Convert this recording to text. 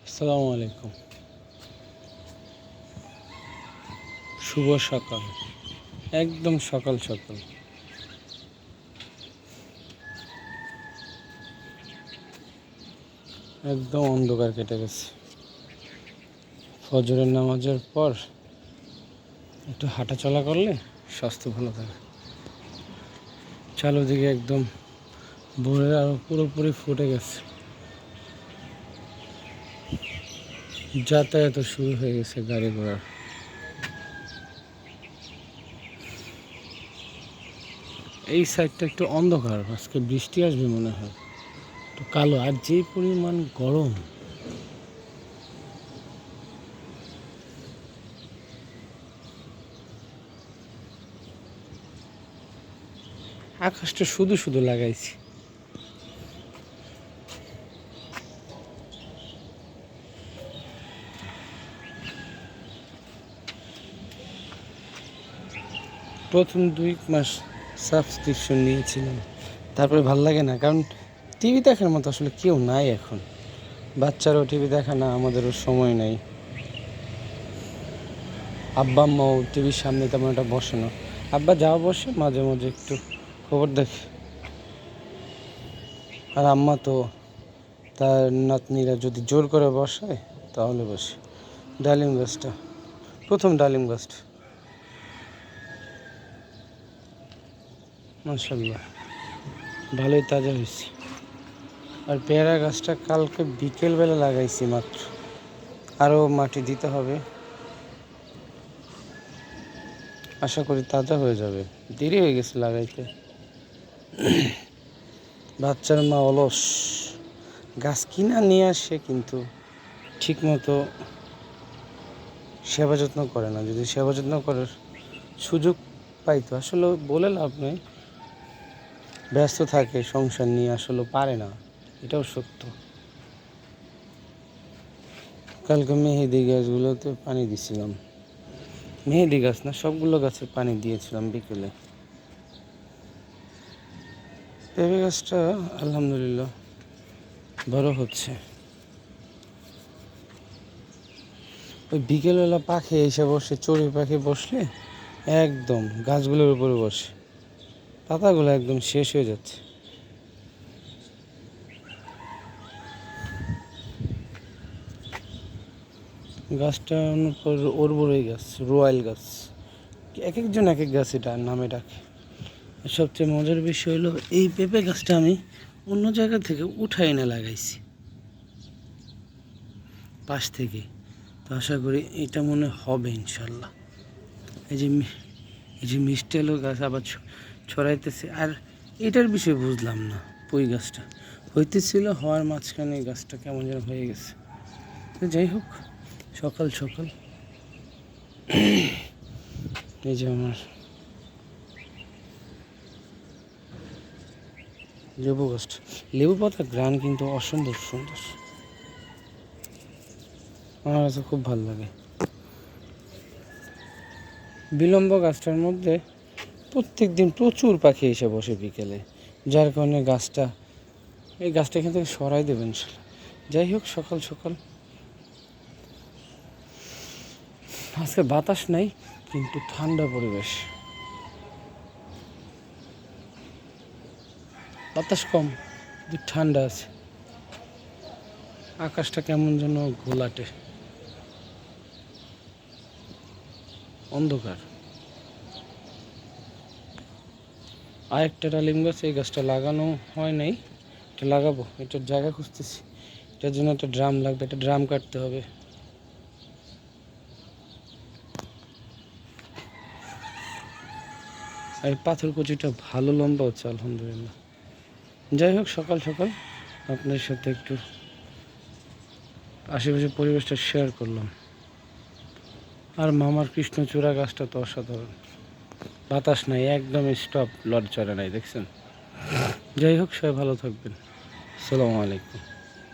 আসসালামু আলাইকুম। শুভ সকাল, একদম সকাল সকাল। একদম অন্ধকার কেটে গেছে। ফজরের নামাজের পর একটু হাঁটা চলা করলে স্বাস্থ্য ভালো থাকে। চারদিকে একদম ভোরের আলো পুরোপুরি ফুটে গেছে। যাতায়াত শুরু হয়ে গেছে গাড়ি ঘোড়ার। এই সাইডটা একটু অন্ধকার, আজকে বৃষ্টি আসবে মনে হয়। একটু কালো, আর যে পরিমাণ গরম, আকাশটা শুধু শুধু লাগাইছি। প্রথম 2 মাস সাবস্ক্রিপশন নিয়েছিলাম, তারপরে ভাল লাগে না, কারণ টিভি দেখার মতো আসলে কেউ নাই এখন। বাচ্চারাও টিভি দেখে না, আমাদেরও সময় নাই। আব্বা আম্মাও টিভির সামনে তেমন একটা বসে না। আব্বা যাও বসে মাঝে মাঝে একটু খবর দেখে, আর আম্মা তো তার নাতনিরা যদি জোর করে বসায় তাহলে বসে। ডালিম গাছটা, প্রথম ডালিম গাছটা, মাশাআল্লাহ ভালোই তাজা হয়েছে। আর পেয়ারা গাছটা কালকে বিকেলবেলা লাগাইছি মাত্র, আরও মাটি দিতে হবে। আশা করি তাজা হয়ে যাবে, দেরি হয়ে গেছে লাগাইতে। বাচ্চার মা অলস, গাছ কিনা নিয়ে আসে কিন্তু ঠিকমতো সেবা যত্ন করে না। যদি সেবা যত্ন করার সুযোগ পাইতো, আসলে বলে লাভ নেই, ব্যস্ত থাকে সংসার নিয়ে, আসলে পারে না, এটাও সত্য। কালকে মেহেদি গাছগুলোতে পানি দিছিলাম, মেহেদি গাছ না, সবগুলো গাছে পানি দিয়েছিলাম বিকেলে। পেঁপে গাছটা আলহামদুলিল্লাহ বড় হচ্ছে। ওই বিকেলবেলা পাখি এসে বসে, চড়ুই পাখি বসলে একদম গাছগুলোর উপরে বসে, পাতাগুলো একদম শেষ হয়ে যাচ্ছে। গাছটা ওরবড়ই গাছ, রয়্যাল গাছ, এক একজন এক এক গাছ এটা নামে ডাকে। সবচেয়ে মজার বিষয় হলো, এই পেঁপে গাছটা আমি অন্য জায়গা থেকে উঠাই এনে লাগাইছি পাশ থেকে। তো আশা করি এটা মনে হবে ইনশাল্লাহ। এই যে মিষ্টি আলু গাছ আবার ছড়াইতেছে। আর এটার বিষয় বুঝলাম না, পুঁই গাছটা হইতেছিল, হওয়ার মাঝখানে গাছটা কেমন যেন হয়ে গেছে। তো যাই হোক, সকাল সকাল এই যে আমার লেবু গাছটা, লেবু পাতার ঘ্রাণ কিন্তু অসম্ভব সুন্দর, আমার কাছে খুব ভালো লাগে। বিলম্ব গাছটার মধ্যে প্রত্যেক দিন প্রচুর পাখি এসে বসে বিকেলে, যার কারণে এই গাছটা এখান থেকে সরাই দেবেন। যাই হোক, সকাল সকাল আজকে বাতাস নাই, কিন্তু ঠান্ডা পরিবেশ, বাতাস কম কিন্তু ঠান্ডা আছে। আকাশটা কেমন যেন ঘোলাটে, অন্ধকার। আরেকটা ডালিম গাছ, এই গাছটা লাগানো হয় নাই, এটা লাগাবো, এটার জায়গা খুঁজতেছি। এটার জন্য একটা ড্রাম লাগবে, একটা ড্রাম কাটতে হবে। আর পাথর কুচিটা ভালো লম্বা হচ্ছে আলহামদুলিল্লাহ। যাই হোক, সকাল সকাল আপনার সাথে একটু আশেপাশে পরিবেশটা শেয়ার করলাম। আর মামার কৃষ্ণচূড়া গাছটা তো অসাধারণ, বাতাস নাই, একদম স্টপ, লড়চড়া নাই, দেখছেন। যাই হোক, সবাই ভালো থাকবেন। আসসালামু আলাইকুম।